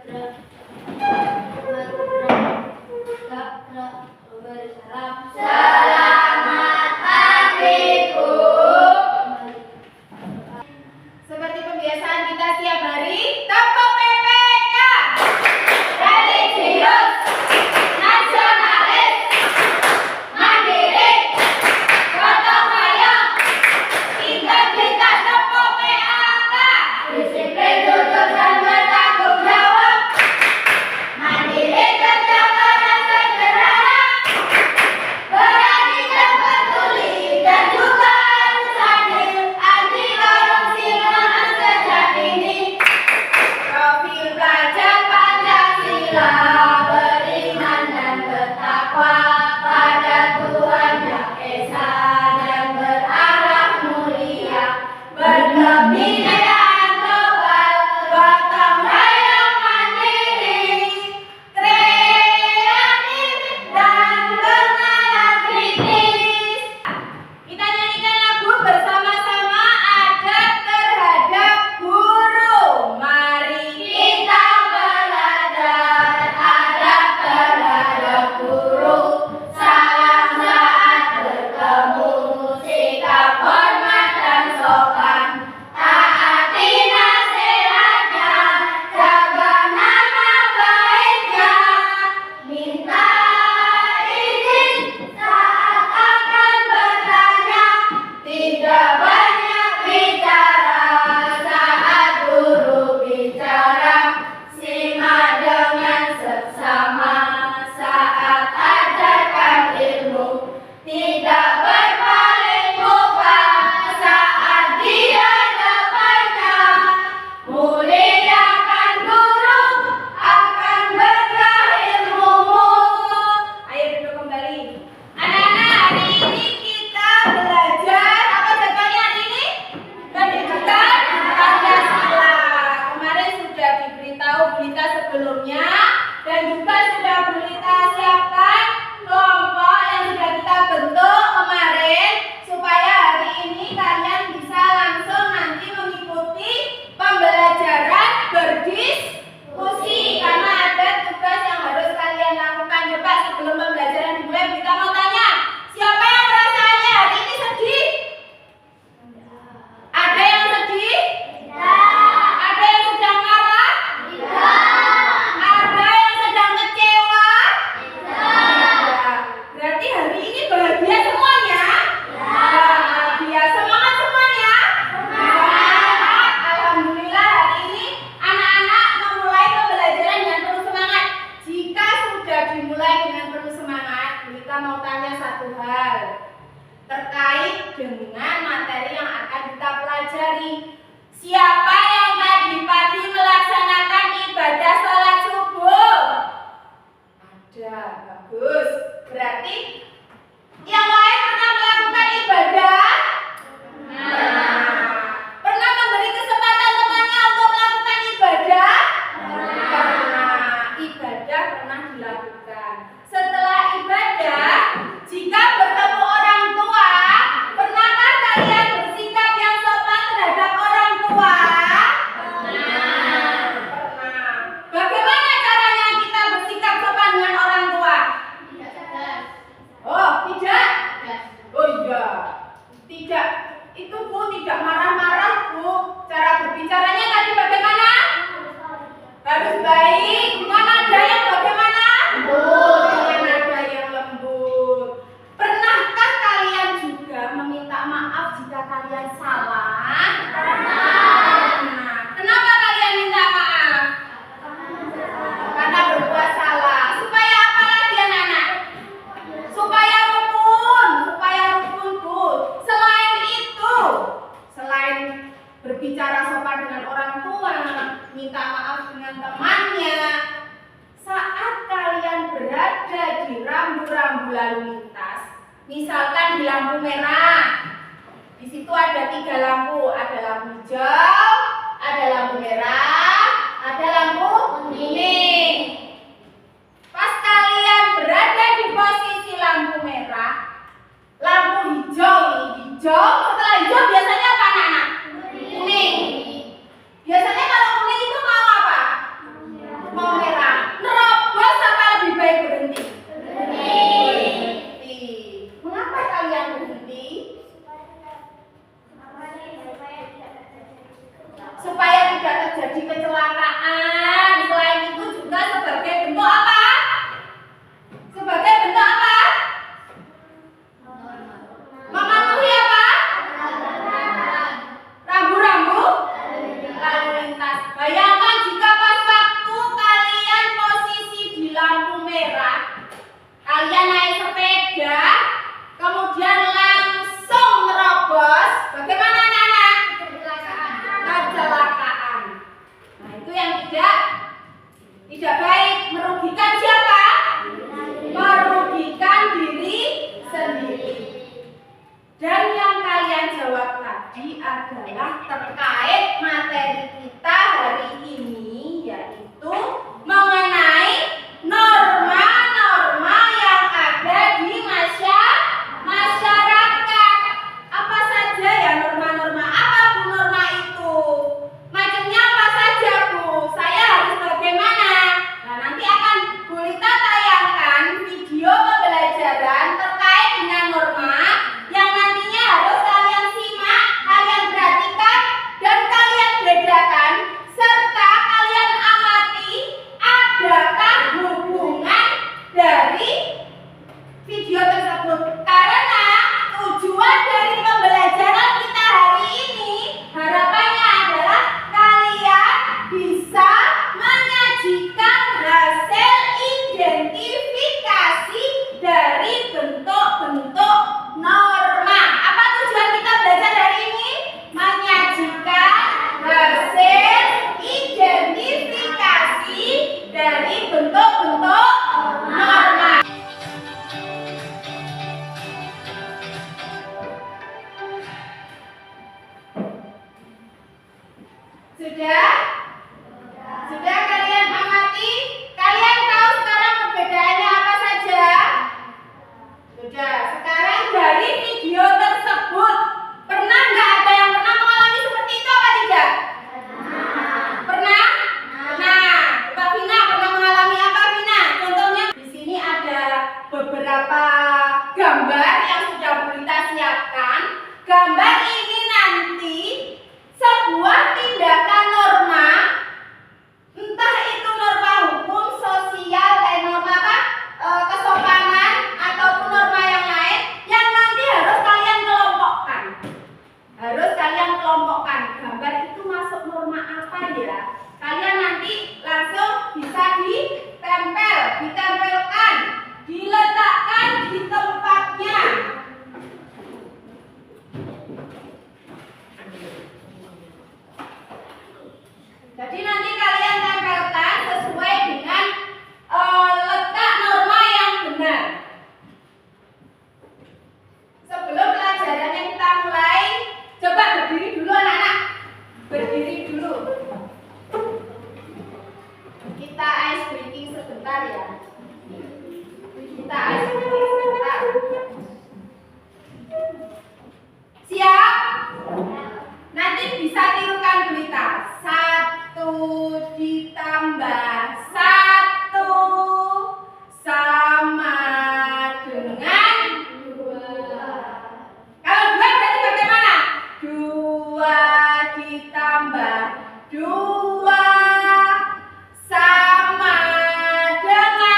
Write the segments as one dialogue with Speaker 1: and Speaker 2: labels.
Speaker 1: Selamat pagi, Bu. Seperti kebiasaan kita setiap hari, tepuk PPK. Religius, nasionalis, mandiri, gotong royong, integritas, tepuk PAK. Disiplin, jujur, dan bertanggung jawab. Mandiri, kerja keras, sederhana. Berani dan peduli dan juga harus adil, anti korupsi memang sejak ini. Profil pelajar Pancasila, beriman dan bertakwa pada Tuhan Yang Esa dan berakhlak mulia, berkebinekaan global, gotong royong, mandiri, kreatif dan bernalar kritis. Kita nyanyikan lagu bersama-sama, Adab Terhadap Guru. Mari kita belajar adab terhadap guru. Salam saat bertemu, sikap hormat dan sopan. Taati nasihatnya, jaga nama baiknya. Minta izin saat akan bertanya. Tidak banyak bicara saat guru bicara. Simak dengan seksama saat ajarkan ilmu. Tidak berpaling muka saat dia depannya. Muliakan guru, akan berkah ilmumu. Ayo duduk kembali. Anak-anak, hari ini kita belajar apa jadwalnya hari ini? Pendidikan Pancasila. Kemarin sudah diberitahu berita sebelumnya dan juga sudah berita siapkan kelompok yang sudah kita bentuk kemarin supaya hari ini kalian bisa langsung nanti mengikuti pembelajaran berdiskusi karena ada tugas yang harus kalian lakukan. Coba sebelum pembelajaran dimulai kita mau tanya, siapa yang perasaannya hari ini sedih? Ada yang sedih? Ada yang sedang marah? Ada yang sedang kecewa? Berarti hari ini bahagia semuanya? Bahagia. Semangat semuanya? Semangat. Alhamdulillah hari ini anak-anak memulai pembelajaran dengan penuh semangat. Jika sudah dimulai dengan penuh semangat, kita mau tanya satu hal terkait dengan materi yang akan kita pelajari. Siapa yang tadi pagi melaksanakan ibadah sholat subuh? Ada, bagus. Berarti yang lain pernah melakukan ibadah? Pernah memberi kesempatan temannya untuk melakukan ibadah? Pernah. Ibadah pernah dilakukan. Setelah ibadah, jika bertemu orang tua, pernahkah kalian bersikap yang sopan terhadap orang tua? Pernah. Bagaimana caranya kita bersikap sopan dengan orang tua? Oh, tidak? Oh iya. Tidak. Itu Bu, tidak marah-marah Bu. Cara berbicaranya tadi bagaimana? Harus baik. Dengan nada yang bagaimana? Dengan nada yang lembut. Pernahkah kalian juga meminta maaf jika kalian salah? Pernah. Kenapa kalian minta maaf? Karena berbuat salah. Supaya apa lagi anak-anak? Supaya rukun Bu. Selain itu, selain berbicara sopan dengan orang tua, minta maaf dengan temannya, saat kalian berada di rambu-rambu lalu lintas, misalkan di lampu merah, di situ ada 3 lampu, ada lampu hijau, ada lampu merah, ada lampu kuning. Pas kalian berada di posisi lampu merah, lampu hijau nih, hijau, setelah hijau biasanya apa anak-anak? Kuning. Biasanya kalau kuning itu mau apa? Mau Tidak baik. Merugikan siapa? Merugikan diri sendiri. Dan yang kalian jawab tadi adalah terkait materi kita hari ini, yaitu mengenai norma-norma yang ada di masyarakat. Apa saja ya norma-norma? Apa Bu norma itu? Macamnya apa saja Bu? Saya harus bagaimana? Nah, nanti akan Bu Lita tayangkan video pembelajaran terkait dengan norma yang nantinya harus kalian simak, kalian perhatikan, dan kalian bedakan, serta kalian amati adakah hubungan dari video tersebut. Karena tujuan dari pembelajaran kita hari ini harapannya adalah kalian bisa menyajikan hasil identifikasi dari bentuk-bentuk norma. Apa tujuan kita belajar hari ini? Menyajikan hasil identifikasi dari bentuk-bentuk norma. Sudah? Sudah kalian amati? Kalian tahu sekarang perbedaannya apa saja? Sudah. Sekarang dari video tersebut, pernah nggak ada yang pernah mengalami seperti itu apa tidak? Pernah? Nah, Mbak Vina pernah mengalami apa Vina? Contohnya di sini ada beberapa gambar yang sudah Bu Lita siapkan. Gambar ini nanti sebuah tindakan norma, entah itu norma hukum, sosial, norma apa, kesopanan, ataupun norma yang lain, yang nanti harus kalian kelompokkan. Harus kalian kelompokkan. Gambar itu masuk norma apa ya? Kalian nanti langsung bisa ditempelkan, diletakkan di tempatnya. Jadi nanti kalian tempelkan sesuai dengan letak norma yang benar. Sebelum pelajarannya kita mulai, coba berdiri dulu anak-anak. Berdiri dulu. Kita ice breaking sebentar ya. Kita ice breaking sebentar. Siap? Nanti bisa tirukan Bu Lita. 1 ditambah 1 sama dengan 2. Kalau 2 berarti bagaimana? 2 ditambah 2 sama dengan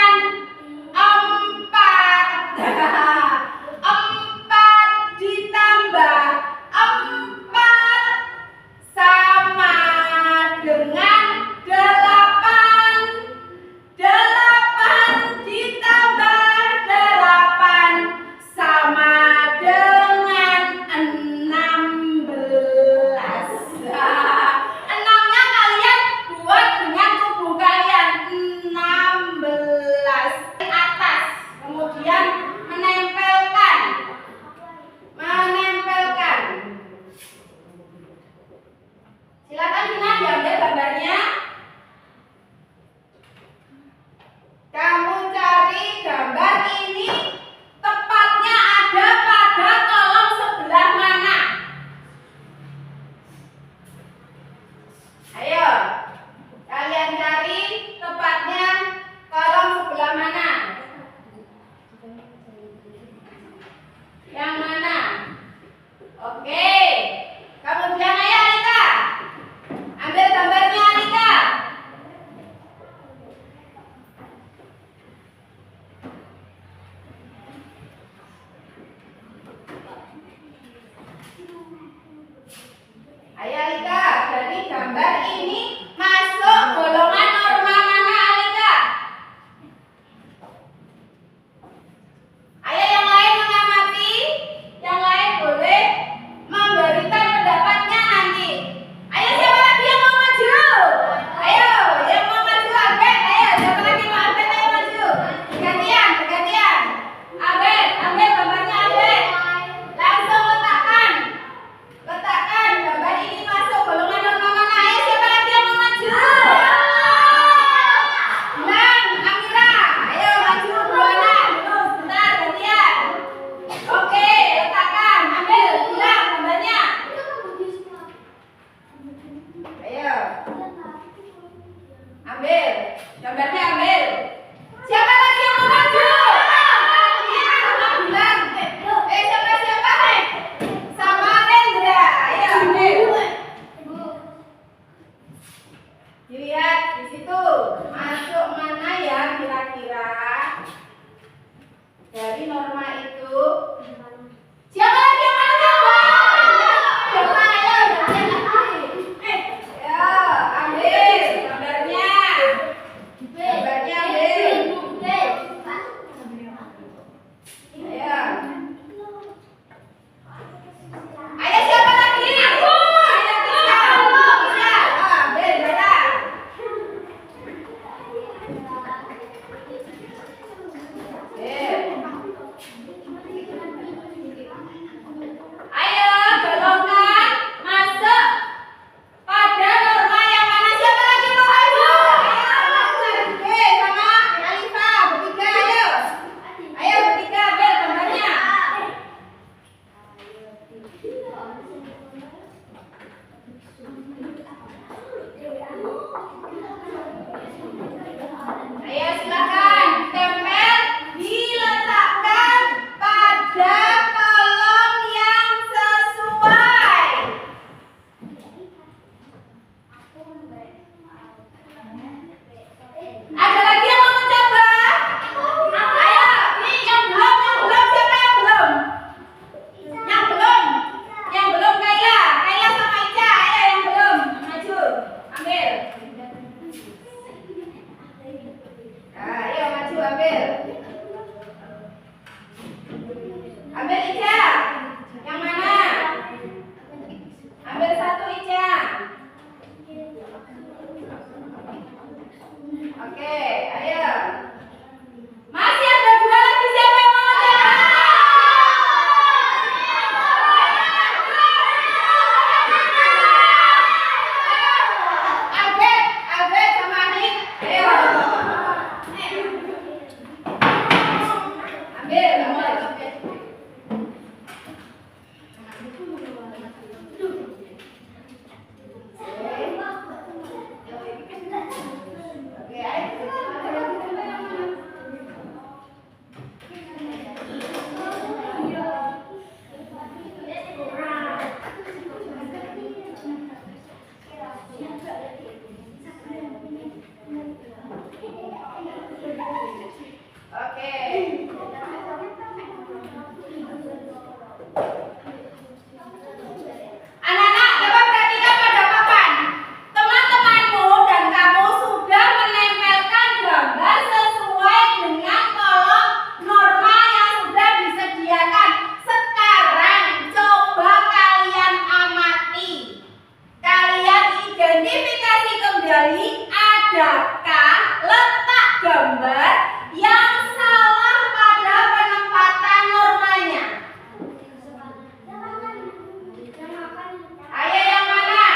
Speaker 1: Gambarnya ambil. Siapa lagi yang mau maju? Bilang. Siapa? Sama Rendra. Ayo ambil. Dilihat di situ. Masuk mana ya kira-kira? Dari norma itu. Siapa lagi yang mau coba? Coba ayo. Ya, ambil gambarnya. Gambarnya ambil. Ayo. Ayo siapa lagi? Ayo bisa. Ambil darah. Ayo golongan masuk pada norma yang mana? Siapa lagi mau maju? Ayo sama Alifa bertiga ayo. Ayo bertiga ambil gambarnya. Ayo silakan tempel diletakkan pada kolom yang sesuai. Ada lagi yang mau mencoba? Ayo, yang belum siapa yang belum? Yang belum Kaila sama Ica, ayo yang belum maju, ambil. Ayo maju ambil. Ambil Ica. Yang mana? Ambil satu Ica. Oke, ayo. Masih ada dua lagi siapa yang mau coba? Albert sama Anik. Ayo. Ambil. Oke, ayo. Oke. Anak-anak, coba perhatikan pada papan. Teman-temanmu dan kamu sudah menempelkan gambar sesuai dengan kolom norma yang sudah disediakan. Sekarang coba kalian amati. Kalian identifikasi kembali adakah letak gambar yang salah pada penempatan normanya. Ayo yang mana?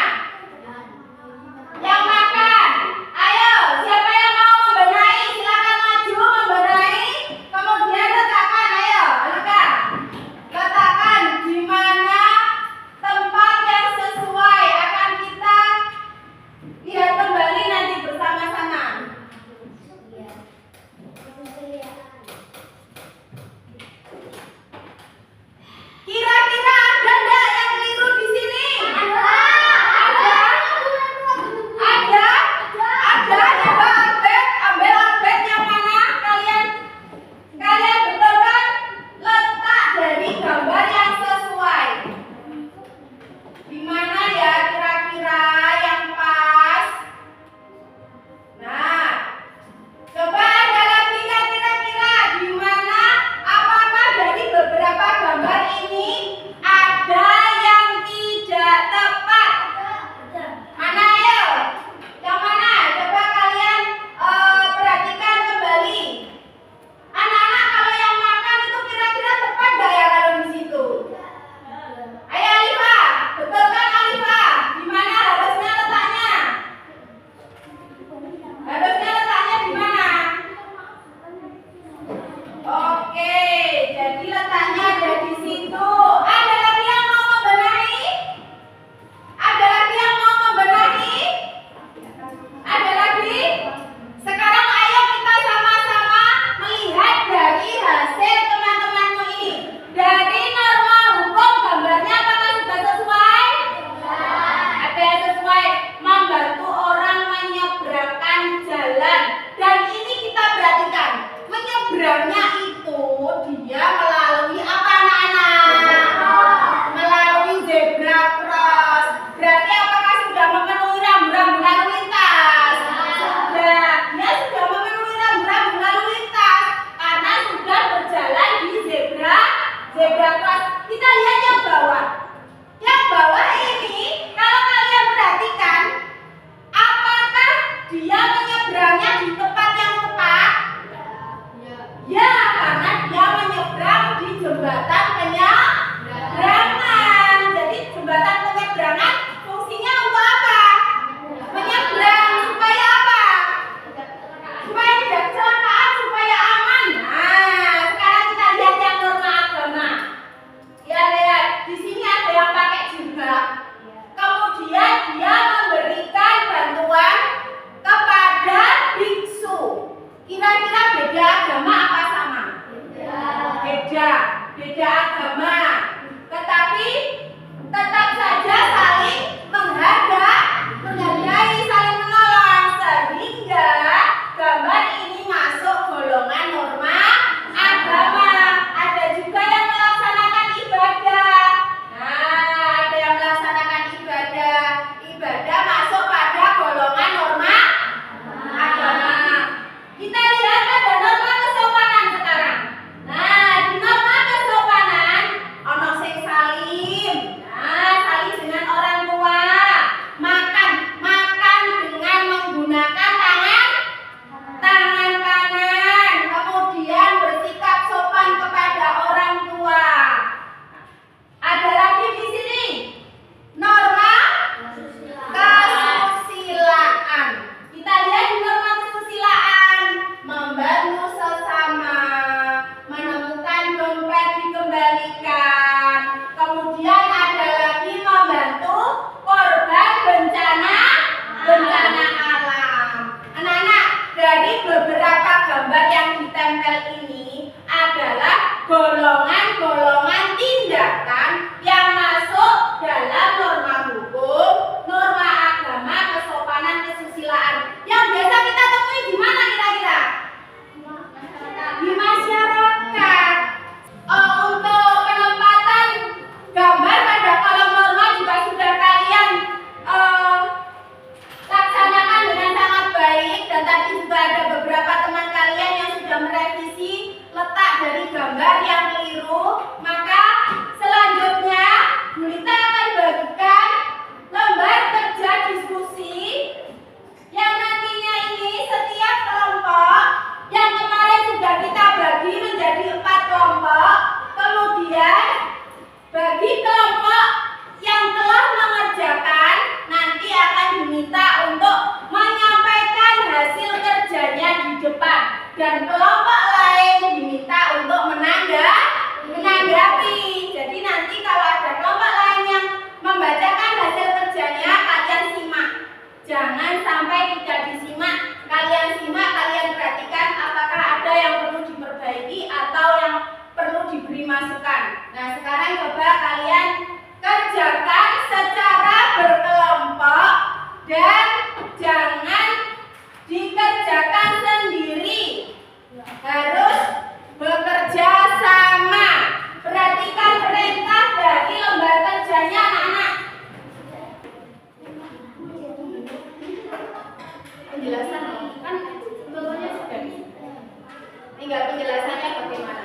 Speaker 1: Yang makan. Ayo, siapa yang mau membenahi? Silakan maju membenahi. Kemudian letakkan, ayo, Alika. Letakkan di mana tempat yang sesuai. Akan kita lihat kembali nanti bersama-sama. supaya tidak kecelakaan, supaya aman. Nah, sekarang kita lihat yang norma agama. Ya, lihat di sini ada yang pakai jilbab. Kemudian dia memberikan bantuan kepada biksu. Kira-kira beda agama apa sama? Beda agama. Tetapi tetap saja saling menghargai, saling menolong, sehingga gambar ini masuk golongan norma agama. Ada juga yang melaksanakan ibadah. Nah, ada yang melaksanakan ibadah masuk pada golongan norma agama. Kita lihat ada norma kesopanan sekarang. Nah, di norma kesopanan ono sing salim. Nah, salim dengan orang tua. Makan dengan menggunakan tangan kanan. Kemudian bersikap sopan kepada orang tua. Ada lagi di sini norma kesusilaan. Kita lihat di norma kesusilaan, membantu sesama, menemukan dompet dikembalikan. Kemudian ada lagi membantu korban bencana alam. Anak-anak, dari beberapa gambar yang ditempel ini adalah golongan-golongan tindakan yang masuk dalam norma hukum, norma agama, kesopanan, kesusilaan. Yang biasa kita temui di mana kira-kira? Di masyarakat. Untuk penempatan gambar pada kolom norma juga sudah kalian laksanakan dengan sangat baik, dan tadi juga ada beberapa teman kalian yang sudah merevisi letak dari gambar yang keliru. Maka selanjutnya Julita akan bagikan lembar kerja diskusi yang nantinya ini setiap kelompok yang kemarin sudah kita bagi menjadi 4 kelompok. Kemudian bagi kelompok yang telah mengerjakan nanti akan diminta untuk menyampaikan hasil kerjanya di depan, dan kelompok lain diminta untuk menanggapi. Jadi nanti kalau ada kelompok lain yang membacakan hasil kerjanya, kalian simak. Jangan sampai tidak disimak. Kalian simak, kalian perhatikan apakah ada yang perlu diperbaiki atau yang perlu diberi masukan. Nah, sekarang coba kalian kerjakan secara berkelompok dan jangan dikerjakan sendiri. Harus bekerja sama. Perhatikan perintah dari lembar kerjanya, anak-anak. Penjelasan kan contohnya sudah tinggal penjelasannya bagaimana.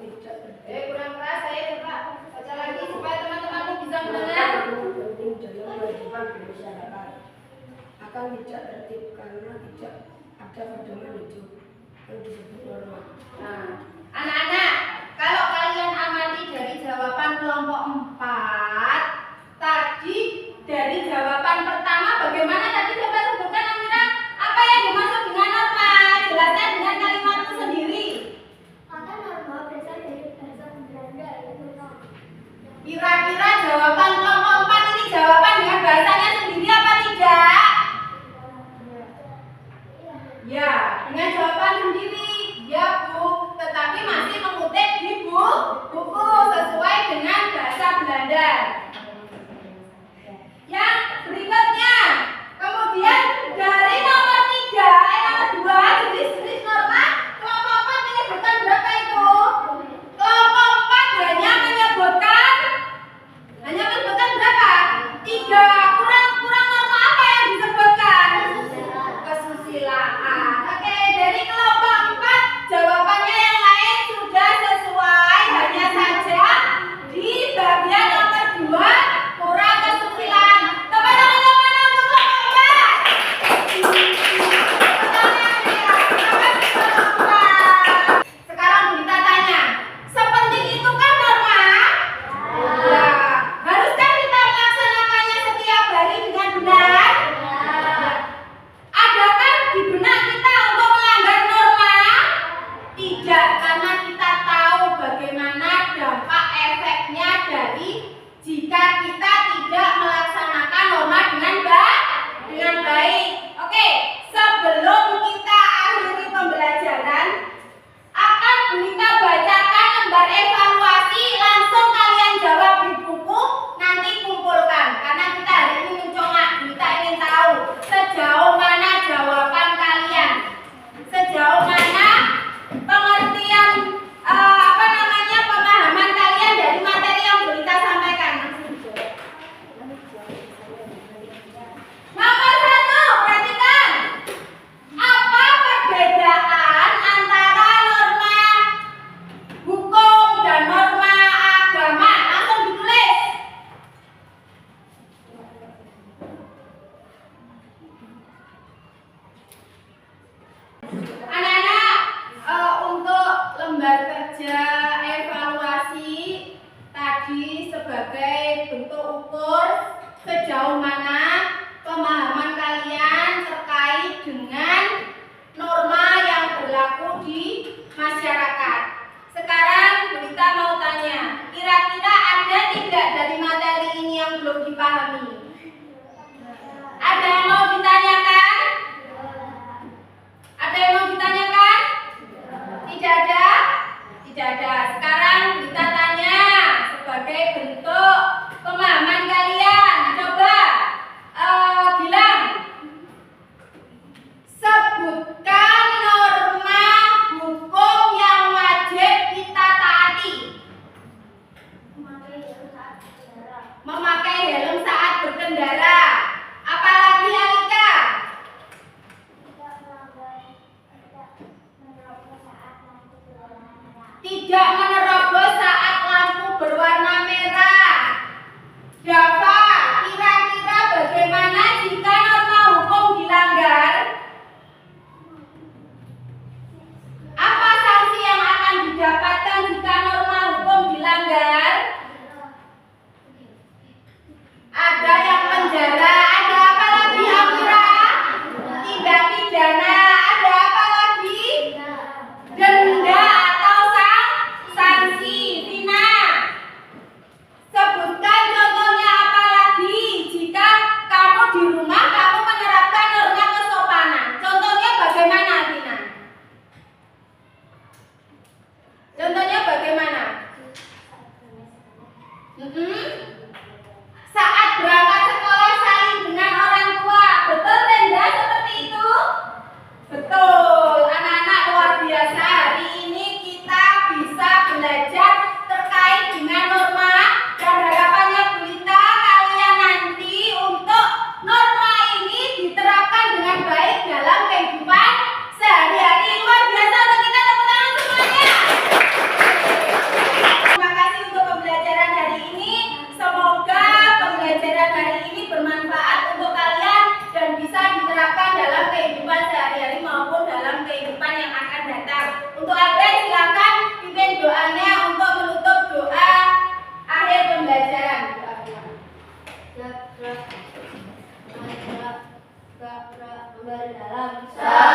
Speaker 1: Kurang keras, saya coba baca lagi supaya teman-temanmu bisa mendengar.
Speaker 2: Penting dalam kehidupan bermasyarakat akan tidak tertib karena tidak ada pedoman hidup yang disebut norma.
Speaker 1: Nah, anak-anak, kalau kalian amati dari jawaban kelompok 4, tadi dari jawaban pertama bagaimana tadi coba sebutkan Amira? Apa yang dimaksud dengan norma? Jelaskan dengan kalimatmu sendiri.
Speaker 3: Kata norma berasal dari bahasa Belanda yaitu norm.
Speaker 1: Kira-kira jawaban kelompok 4 ini jawaban dengan bahasanya sendiri apa tidak? Ya, dengan jawaban sendiri. Ya, Bu, tetapi masih mengutip di buku sesuai dengan bahasa Belanda. Yang berikutnya, kemudian dari nomor 3, nomor 2, jenis-jenis norma, kelompok 4 menyebutkan berapa itu? Kelompok 4 hanya menyebutkan berapa? 3. Kurang norma apa yang disebutkan? Kesusilaan. Oke, dari kelompok 4 jawabannya yang lain sudah sesuai, hanya saja di bagian nomor 2 kurang kesusilaan. Tepuk tangan yang mana untuk kelompok 4? Tepuk tangan ya. Kelompok 4. Sekarang kita tanya, sepenting itukah norma? Ya. Haruskah kita melaksanakannya setiap hari dengan benar? Adakah di benak kita untuk melanggar norma? Tidak, karena kita tahu bagaimana dampak efeknya dari jika kita tidak melaksanakan norma dengan baik. Oke, sebelum kita akhiri pembelajaran, akan kita bacakan lembar evaluasi, langsung kalian jawab di buku, nanti kumpulkan. Karena kita hari ini mencoba, kita ingin tahu sejauh mana jawaban kalian, sejauh mana pengertian pemahaman kalian dari materi yang Belita sampaikan. Nomor 1, perhatikan. Apa perbedaan antara norma hukum dan norma agama? Langsung ditulis. Anak-anak, untuk lembar kerja evaluasi tadi sebagai bentuk ukur sejauh mana pemahaman kalian terkait dengan norma yang berlaku di masyarakat. Sekarang kita mau tanya, kira-kira ada tidak dari materi ini yang belum dipahami? Ada yang mau ditanyakan? Ada yang mau ditanyakan? Tidak ada? Tidak ada. Sekarang kita tanya sebagai bentuk pemahaman kalian. Coba Gilang, sebutkan norma hukum yang wajib kita taati. Memakai helm saat berkendara. Apalagi Alika? Tidak menerobos saat lampu berwarna merah. Dava, kira-kira bagaimana jika norma hukum dilanggar? Apa sanksi yang akan didapatkan jika norma hukum dilanggar? Ada yang penjara, ada apa lagi Amira? Tindak pidana, ada apa lagi? Denda atau sanksi. Vina, sebutkan contohnya apa lagi jika kamu di rumah kamu menerapkan norma kesopanan. Contohnya bagaimana, Vina? Contohnya bagaimana? Saat berangkat sekolah saling dengan orang tua. Betul Tenda seperti itu? Betul. Anak-anak luar biasa. Hari ini kita bisa belajar terkait dengan norma dan harapannya Belita kalian nanti untuk norma ini diterapkan dengan baik dalam kehidupan sehari-hari. Luar biasa untuk kita, tepuk tangan semuanya.
Speaker 3: Gerak, gerak, gerak, gerak, gerak, memberi dalam.
Speaker 1: Sa